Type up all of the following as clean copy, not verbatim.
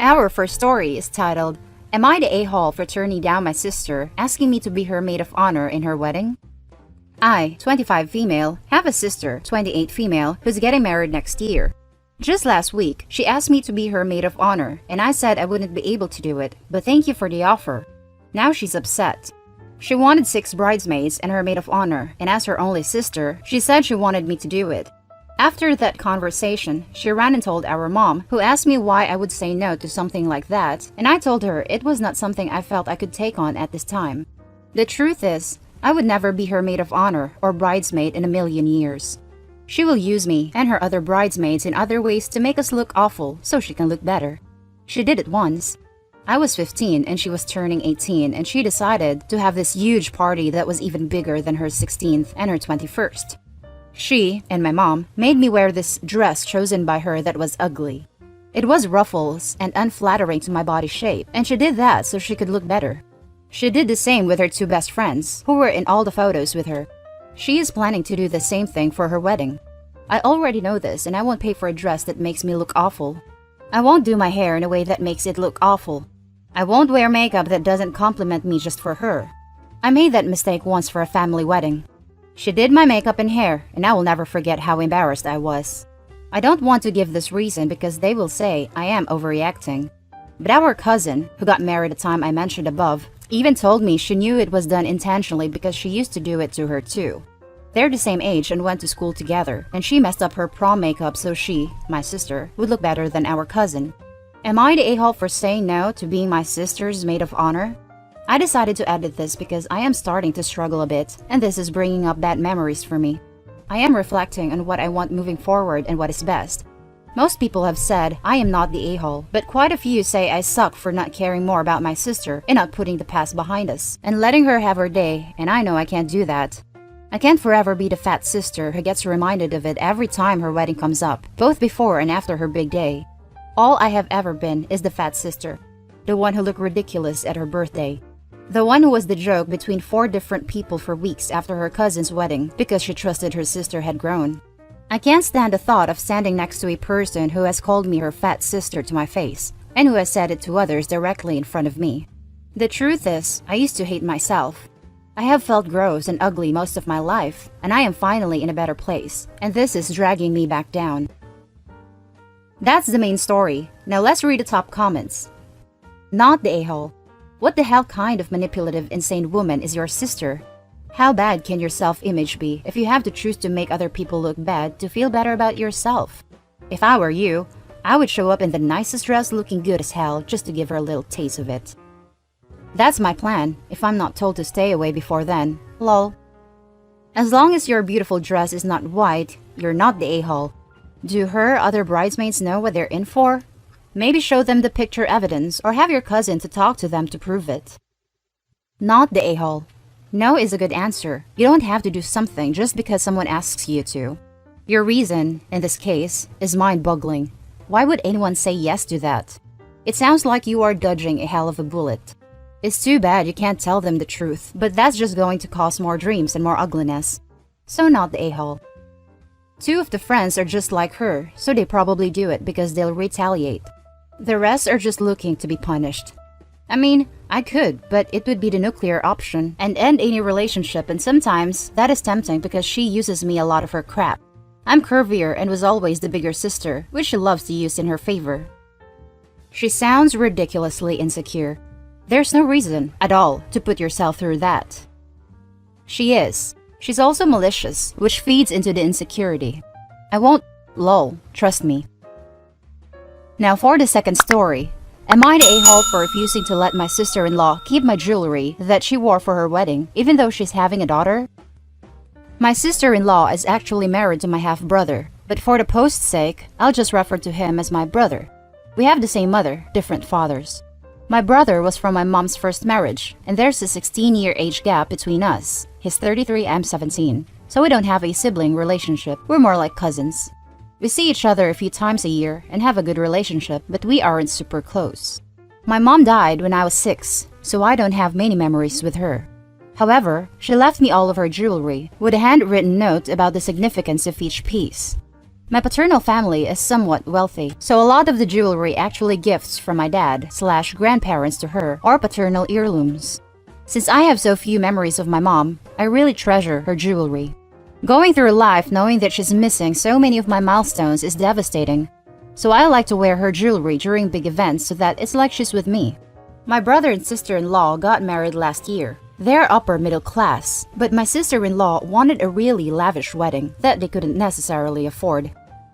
Our first story is titled, Am I the a-hole for turning down my sister asking me to be her maid of honor in her wedding? I, 25 female, have a sister, 28 female, who's getting married next year. Just last week, she asked me to be her maid of honor, and I said I wouldn't be able to do it, but thank you for the offer. Now she's upset. She wanted 6 bridesmaids and her maid of honor, and as her only sister, she said she wanted me to do it. After that conversation, she ran and told our mom, who asked me why I would say no to something like that, and I told her it was not something I felt I could take on at this time. The truth is, I would never be her maid of honor or bridesmaid in a million years. She will use me and her other bridesmaids in other ways to make us look awful so she can look better. She did it once. I was 15 and she was turning 18, and she decided to have this huge party that was even bigger than her 16th and her 21st. She and my mom made me wear this dress chosen by her that was ugly. It was ruffles and unflattering to my body shape, and she did that so she could look better. She did the same with her 2 best friends, who were in all the photos with her. She is planning to do the same thing for her wedding. I already know this, and I won't pay for a dress that makes me look awful. I won't do my hair in a way that makes it look awful. I won't wear makeup that doesn't compliment me just for her. I made that mistake once for a family wedding. She did my makeup and hair, and I will never forget how embarrassed I was. I don't want to give this reason because they will say I am overreacting. But our cousin, who got married the time I mentioned above, even told me she knew it was done intentionally because she used to do it to her too. They're the same age and went to school together, and she messed up her prom makeup so she, my sister, would look better than our cousin. Am I the a-hole for saying no to being my sister's maid of honor? I decided to edit this because I am starting to struggle a bit, and this is bringing up bad memories for me. I am reflecting on what I want moving forward and what is best. Most people have said I am not the a-hole, but quite a few say I suck for not caring more about my sister and not putting the past behind us and letting her have her day, and I know I can't do that. I can't forever be the fat sister who gets reminded of it every time her wedding comes up, both before and after her big day. All I have ever been is the fat sister, the one who looked ridiculous at her birthday. The one who was the joke between 4 different people for weeks after her cousin's wedding because she trusted her sister had grown. I can't stand the thought of standing next to a person who has called me her fat sister to my face, and who has said it to others directly in front of me. The truth is, I used to hate myself. I have felt gross and ugly most of my life, and I am finally in a better place, and this is dragging me back down. That's the main story. Now let's read the top comments. Not the a-hole. What the hell kind of manipulative, insane woman is your sister? How bad can your self-image be if you have to choose to make other people look bad to feel better about yourself? If I were you, I would show up in the nicest dress looking good as hell just to give her a little taste of it. That's my plan, if I'm not told to stay away before then. Lol. As long as your beautiful dress is not white, you're not the a-hole. Do her other bridesmaids know what they're in for? Maybe show them the picture evidence or have your cousin to talk to them to prove it. Not the a-hole. No is a good answer. You don't have to do something just because someone asks you to. Your reason, in this case, is mind-boggling. Why would anyone say yes to that? It sounds like you are dodging a hell of a bullet. It's too bad you can't tell them the truth, but that's just going to cause more dreams and more ugliness. So not the a-hole. 2 of the friends are just like her, so they probably do it because they'll retaliate. The rest are just looking to be punished. I mean, I could, but it would be the nuclear option and end any relationship, and sometimes that is tempting because she uses me a lot of her crap. I'm curvier and was always the bigger sister, which she loves to use in her favor. She sounds ridiculously insecure. There's no reason at all to put yourself through that. She is. She's also malicious, which feeds into the insecurity. I won't lol, trust me. Now for the second story. Am I the a-hole for refusing to let my sister-in-law keep my jewelry that she wore for her wedding, even though she's having a daughter? My sister-in-law is actually married to my half-brother, but for the post's sake, I'll just refer to him as my brother. We have the same mother, different fathers. My brother was from my mom's first marriage, and there's a 16-year age gap between us. He's 33, I'm 17, so we don't have a sibling relationship, we're more like cousins. We see each other a few times a year and have a good relationship, but we aren't super close. My mom died when I was 6, so I don't have many memories with her. However, she left me all of her jewelry with a handwritten note about the significance of each piece. My paternal family is somewhat wealthy, so a lot of the jewelry actually gifts from my dad/grandparents to her or paternal heirlooms. Since I have so few memories of my mom, I really treasure her jewelry. Going through life knowing that she's missing so many of my milestones is devastating, so I like to wear her jewelry during big events so that it's like she's with me. My brother and sister-in-law got married last year. They're upper middle class, but my sister-in-law wanted a really lavish wedding that they couldn't necessarily afford.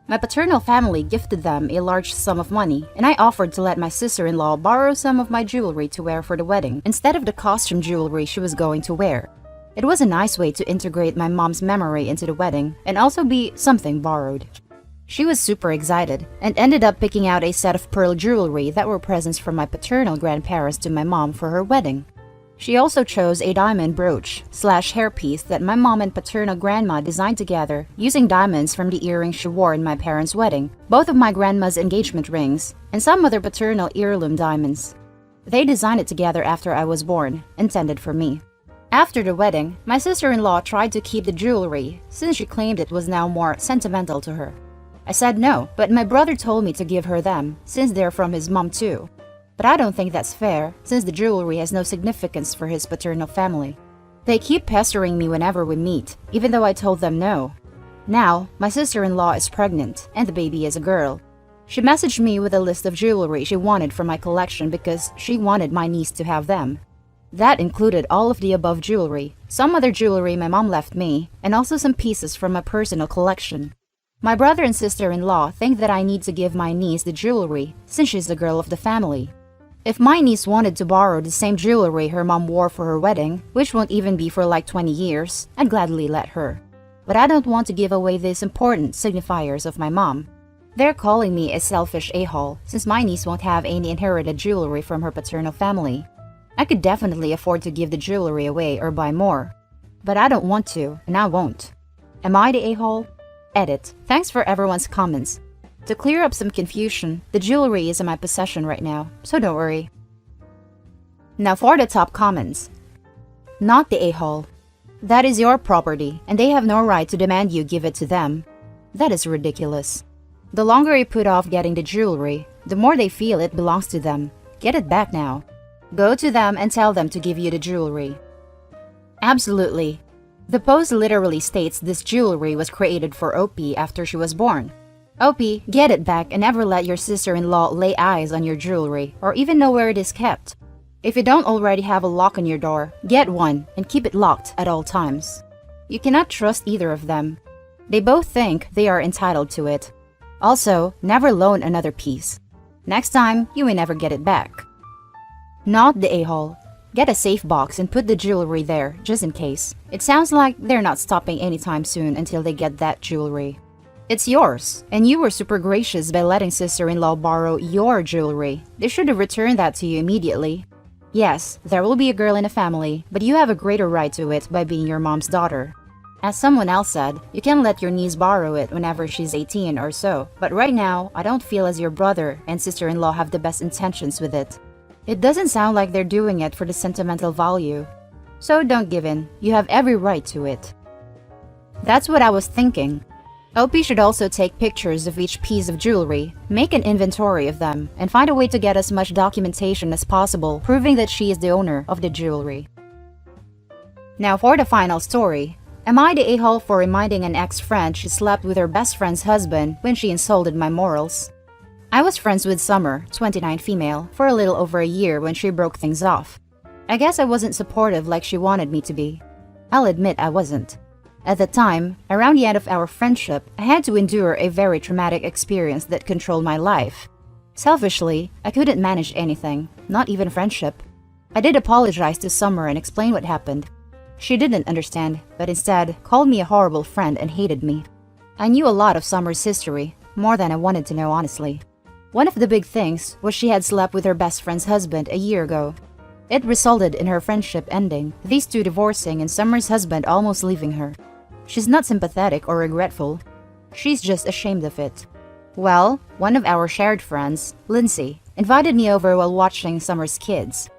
My paternal family gifted them a large sum of money, and I offered to let my sister-in-law borrow some of my jewelry to wear for the wedding instead of the costume jewelry she was going to wear. It was a nice way to integrate my mom's memory into the wedding and also be something borrowed. She was super excited and ended up picking out a set of pearl jewelry that were presents from my paternal grandparents to my mom for her wedding. She also chose a diamond brooch/hairpiece that my mom and paternal grandma designed together using diamonds from the earrings she wore in my parents' wedding, both of my grandma's engagement rings, and some other paternal heirloom diamonds. They designed it together after I was born, intended for me. After the wedding, my sister-in-law tried to keep the jewelry since she claimed it was now more sentimental to her. I said no, but my brother told me to give her them since they're from his mom too. But I don't think that's fair, since the jewelry has no significance for his paternal family. They keep pestering me whenever we meet, even though I told them no. Now, my sister-in-law is pregnant, and the baby is a girl. She messaged me with a list of jewelry she wanted from my collection because she wanted my niece to have them. That included all of the above jewelry, some other jewelry my mom left me, and also some pieces from my personal collection. My brother and sister-in-law think that I need to give my niece the jewelry since she's the girl of the family. If my niece wanted to borrow the same jewelry her mom wore for her wedding, which won't even be for like 20 years, I'd gladly let her. But I don't want to give away these important signifiers of my mom. They're calling me a selfish a-hole since my niece won't have any inherited jewelry from her paternal family. I could definitely afford to give the jewelry away or buy more. But I don't want to, and I won't. Am I the a-hole? Edit. Thanks for everyone's comments. To clear up some confusion, the jewelry is in my possession right now, so don't worry. Now for the top comments. Not the a-hole. That is your property, and they have no right to demand you give it to them. That is ridiculous. The longer you put off getting the jewelry, the more they feel it belongs to them. Get it back now. Go to them and tell them to give you the jewelry. Absolutely. The post literally states this jewelry was created for OP after she was born. OP, get it back and never let your sister-in-law lay eyes on your jewelry or even know where it is kept. If you don't already have a lock on your door, get one and keep it locked at all times. You cannot trust either of them. They both think they are entitled to it. Also, never loan another piece. Next time, you may never get it back. Not the a-hole. Get a safe box and put the jewelry there, just in case. It sounds like they're not stopping anytime soon until they get that jewelry. It's yours, and you were super gracious by letting sister-in-law borrow your jewelry. They should have returned that to you immediately. Yes, there will be a girl in the family, but you have a greater right to it by being your mom's daughter. As someone else said, you can let your niece borrow it whenever she's 18 or so, but right now, I don't feel as your brother and sister-in-law have the best intentions with it. It doesn't sound like they're doing it for the sentimental value. So don't give in, you have every right to it. That's what I was thinking. OP should also take pictures of each piece of jewelry, make an inventory of them, and find a way to get as much documentation as possible proving that she is the owner of the jewelry. Now for the final story. Am I the a-hole for reminding an ex-friend she slept with her best friend's husband when she insulted my morals? I was friends with Summer, 29 female, for a little over a year when she broke things off. I guess I wasn't supportive like she wanted me to be. I'll admit I wasn't. At the time, around the end of our friendship, I had to endure a very traumatic experience that controlled my life. Selfishly, I couldn't manage anything, not even friendship. I did apologize to Summer and explain what happened. She didn't understand, but instead called me a horrible friend and hated me. I knew a lot of Summer's history, more than I wanted to know honestly. One of the big things was she had slept with her best friend's husband a year ago. It resulted in her friendship ending, these two divorcing and Summer's husband almost leaving her. She's not sympathetic or regretful. She's just ashamed of it. Well, one of our shared friends, Lindsay, invited me over while watching Summer's kids.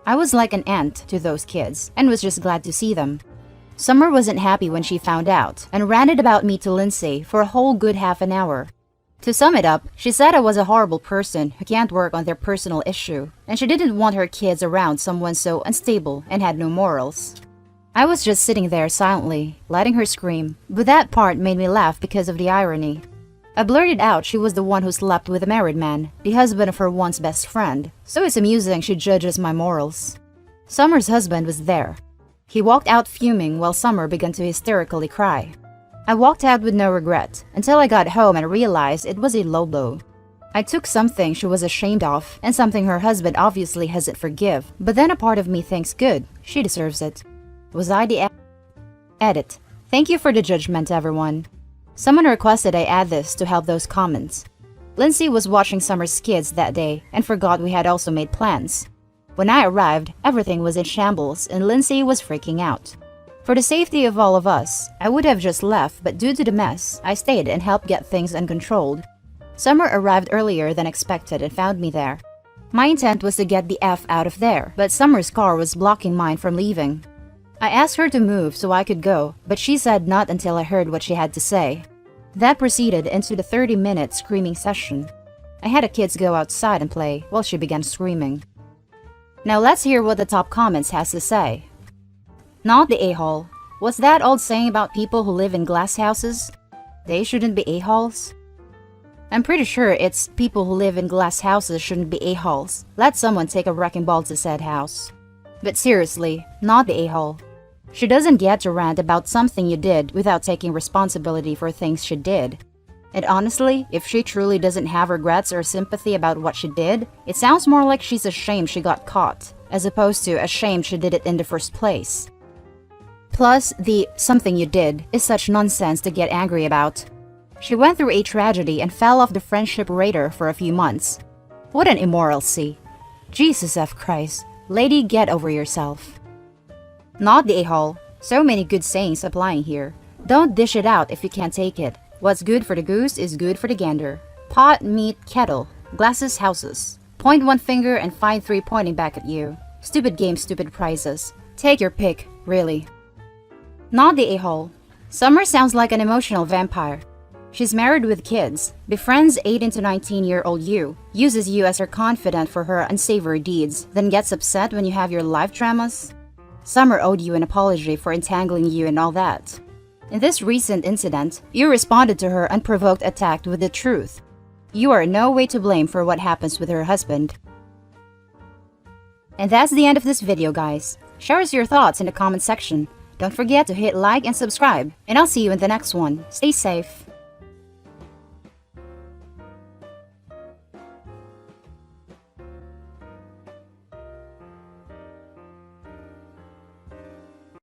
I was like an aunt to those kids and was just glad to see them. Summer wasn't happy when she found out and ranted about me to Lindsay for a whole good half an hour. To sum it up, she said I was a horrible person who can't work on their personal issue, and she didn't want her kids around someone so unstable and had no morals. I was just sitting there silently, letting her scream, but that part made me laugh because of the irony. I blurted out she was the one who slept with a married man, the husband of her once best friend, so it's amusing she judges my morals. Summer's husband was there. He walked out fuming while Summer began to hysterically cry. I walked out with no regret until I got home and realized it was a low blow. I took something she was ashamed of and something her husband obviously hasn't forgive, but then a part of me thinks good, she deserves it. Was I the edit? Thank you for the judgment, everyone. Someone requested I add this to help those comments. Lindsay was watching Summer's kids that day and forgot we had also made plans. When I arrived, everything was in shambles and Lindsay was freaking out. For the safety of all of us, I would have just left, but due to the mess, I stayed and helped get things uncontrolled. Summer arrived earlier than expected and found me there. My intent was to get the F out of there, but Summer's car was blocking mine from leaving. I asked her to move so I could go, but she said not until I heard what she had to say. That proceeded into the 30-minute screaming session. I had the kids go outside and play while she began screaming. Now let's hear what the top comments has to say. Not the a-hole. What's that old saying about people who live in glass houses? They shouldn't be a-holes? I'm pretty sure it's people who live in glass houses shouldn't be a-holes. Let someone take a wrecking ball to said house. But seriously, not the a-hole. She doesn't get to rant about something you did without taking responsibility for things she did. And honestly, if she truly doesn't have regrets or sympathy about what she did, it sounds more like she's ashamed she got caught, as opposed to ashamed she did it in the first place. Plus, the something you did is such nonsense to get angry about. She went through a tragedy and fell off the friendship radar for a few months. What an immoral C. Jesus F. Christ. Lady, get over yourself. Not the a-hole. So many good sayings applying here. Don't dish it out if you can't take it. What's good for the goose is good for the gander. Pot, meat, kettle. Glasses, houses. Point one finger and find three pointing back at you. Stupid game, stupid prizes. Take your pick, really. Not the a-hole. Summer sounds like an emotional vampire. She's married with kids, befriends 18 to 19-year-old you, uses you as her confidant for her unsavory deeds, then gets upset when you have your life dramas. Summer owed you an apology for entangling you and all that. In this recent incident, you responded to her unprovoked attack with the truth. You are in no way to blame for what happens with her husband. And that's the end of this video, guys. Share us your thoughts in the comment section. Don't forget to hit like and subscribe, and I'll see you in the next one. Stay safe.